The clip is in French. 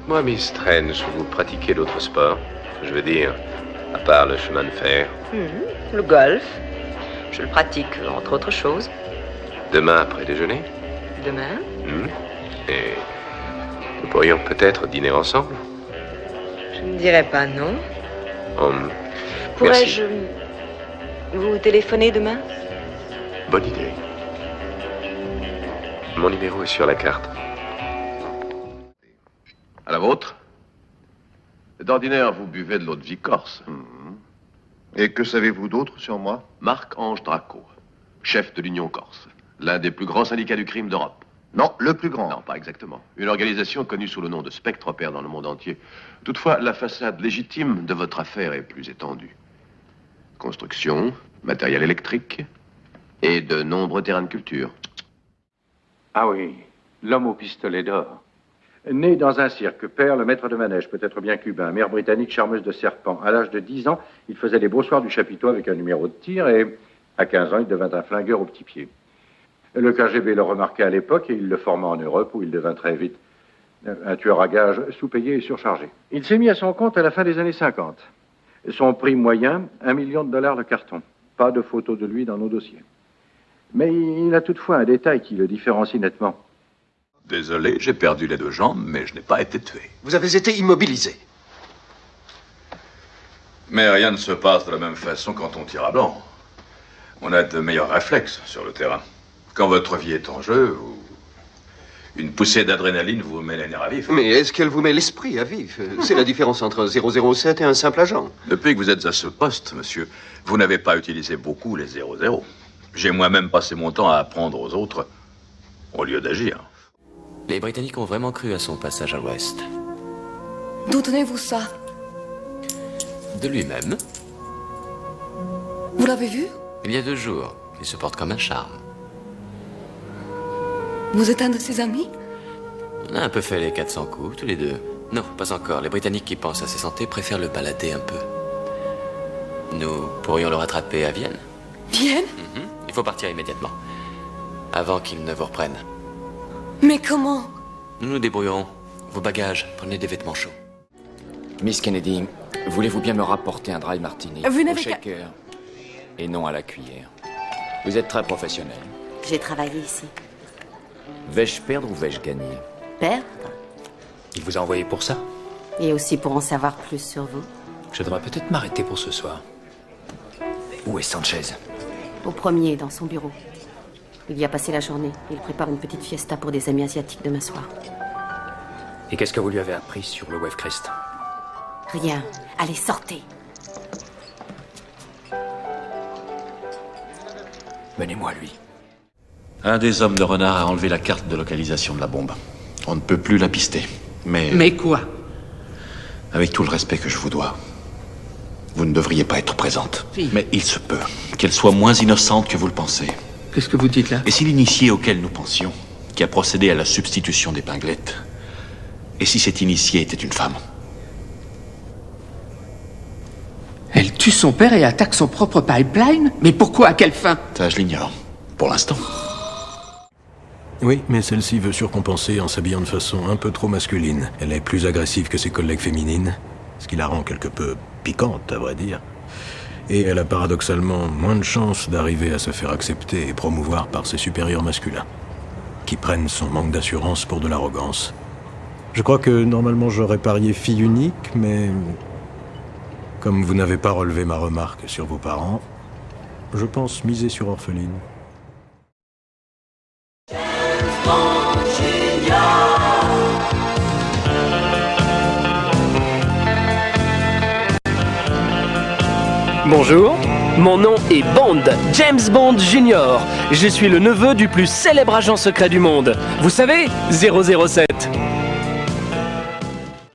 Dites-moi, Miss Strange, vous pratiquez d'autres sports? Je veux dire, à part le chemin de fer. Le golf. Je le pratique, entre autres choses. Demain après déjeuner? Demain? Et nous pourrions peut-être dîner ensemble? Je ne dirais pas non. Pourrais-je vous téléphoner demain? Bonne idée. Mon numéro est sur la carte. À la vôtre? D'ordinaire, vous buvez de l'eau de vie corse. Et que savez-vous d'autre sur moi? Marc-Ange Draco, chef de l'Union Corse, l'un des plus grands syndicats du crime d'Europe. Non, le plus grand. Non, pas exactement. Une organisation connue sous le nom de Spectre opère dans le monde entier. Toutefois, la façade légitime de votre affaire est plus étendue. Construction, matériel électrique et de nombreux terrains de culture. Ah oui, l'homme au pistolet d'or. Né dans un cirque, père, le maître de manège, peut-être bien cubain, mère britannique, charmeuse de serpents. À l'âge de 10 ans, il faisait les beaux soirs du chapiteau avec un numéro de tir et, à 15 ans, il devint un flingueur au petit pied. Le KGB le remarqua à l'époque et il le forma en Europe où il devint très vite un tueur à gages sous-payé et surchargé. Il s'est mis à son compte à la fin des années 50. Son prix moyen, $1 million le carton. Pas de photo de lui dans nos dossiers. Mais il a toutefois un détail qui le différencie nettement. Désolé, j'ai perdu les 2 jambes, mais je n'ai pas été tué. Vous avez été immobilisé. Mais rien ne se passe de la même façon quand on tire à blanc. On a de meilleurs réflexes sur le terrain. Quand votre vie est en jeu, une poussée d'adrénaline vous met les nerfs à vif. Mais est-ce qu'elle vous met l'esprit à vif? C'est la différence entre 007 et un simple agent. Depuis que vous êtes à ce poste, monsieur, vous n'avez pas utilisé beaucoup les 00. J'ai moi-même passé mon temps à apprendre aux autres au lieu d'agir. Les Britanniques ont vraiment cru à son passage à l'Ouest. D'où tenez-vous ça? De lui-même. Vous l'avez vu? Il y a 2 jours. Il se porte comme un charme. Vous êtes un de ses amis? On a un peu fait les 400 coups, tous les deux. Non, pas encore. Les Britanniques qui pensent à sa santé préfèrent le balader un peu. Nous pourrions le rattraper à Vienne. Vienne? Il faut partir immédiatement. Avant qu'il ne vous reprenne. Mais comment? Nous nous débrouillerons. Vos bagages, prenez des vêtements chauds. Miss Kennedy, voulez-vous bien me rapporter un dry martini Vous au n'avez qu'à... shaker et non à la cuillère? Vous êtes très professionnel. J'ai travaillé ici. Vais-je perdre ou vais-je gagner? Perdre? Il vous a envoyé pour ça? Et aussi pour en savoir plus sur vous. Je devrais peut-être m'arrêter pour ce soir. Où est Sanchez? Au premier, dans son bureau. Il y a passé la journée. Il prépare une petite fiesta pour des amis asiatiques demain soir. Et qu'est-ce que vous lui avez appris sur le Wave Crest? Rien. Allez, sortez. Menez-moi lui. Un des hommes de Renard a enlevé la carte de localisation de la bombe. On ne peut plus la pister. Mais quoi? Avec tout le respect que je vous dois, vous ne devriez pas être présente. Oui. Mais il se peut qu'elle soit moins innocente que vous le pensez. Qu'est-ce que vous dites là? Et si l'initié auquel nous pensions, qui a procédé à la substitution des pinglettes, et si cet initié était une femme? Elle tue son père et attaque son propre pipeline? Mais pourquoi? À quelle fin? Ça, je l'ignore. Pour l'instant. Oui, mais celle-ci veut surcompenser en s'habillant de façon un peu trop masculine. Elle est plus agressive que ses collègues féminines, ce qui la rend quelque peu piquante, à vrai dire. Et elle a paradoxalement moins de chances d'arriver à se faire accepter et promouvoir par ses supérieurs masculins, qui prennent son manque d'assurance pour de l'arrogance. Je crois que normalement j'aurais parié fille unique, mais comme vous n'avez pas relevé ma remarque sur vos parents, je pense miser sur orpheline. Bonjour, mon nom est Bond, James Bond Jr. Je suis le neveu du plus célèbre agent secret du monde. Vous savez, 007.